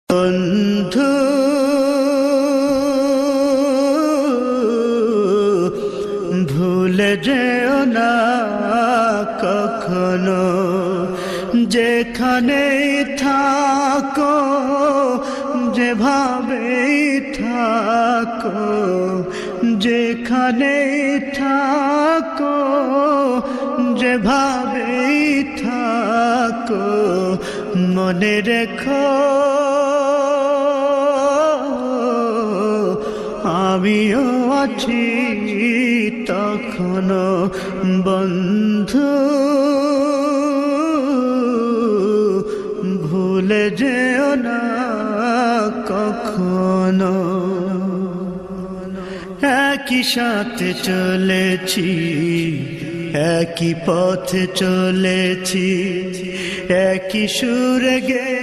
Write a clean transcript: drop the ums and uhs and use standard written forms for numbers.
বন্ধু ভুলে যেও না কখনো, যেখানে থাকো যেভাবে থাকো, যেখানে থাকো যেভাবে থাকো, মনে রেখো আমিও আছি তখনো। বন্ধু ভুলে যেও না কখনো। একই সাথে চলেছি, একই পথে চলেছি, একই সুরে গে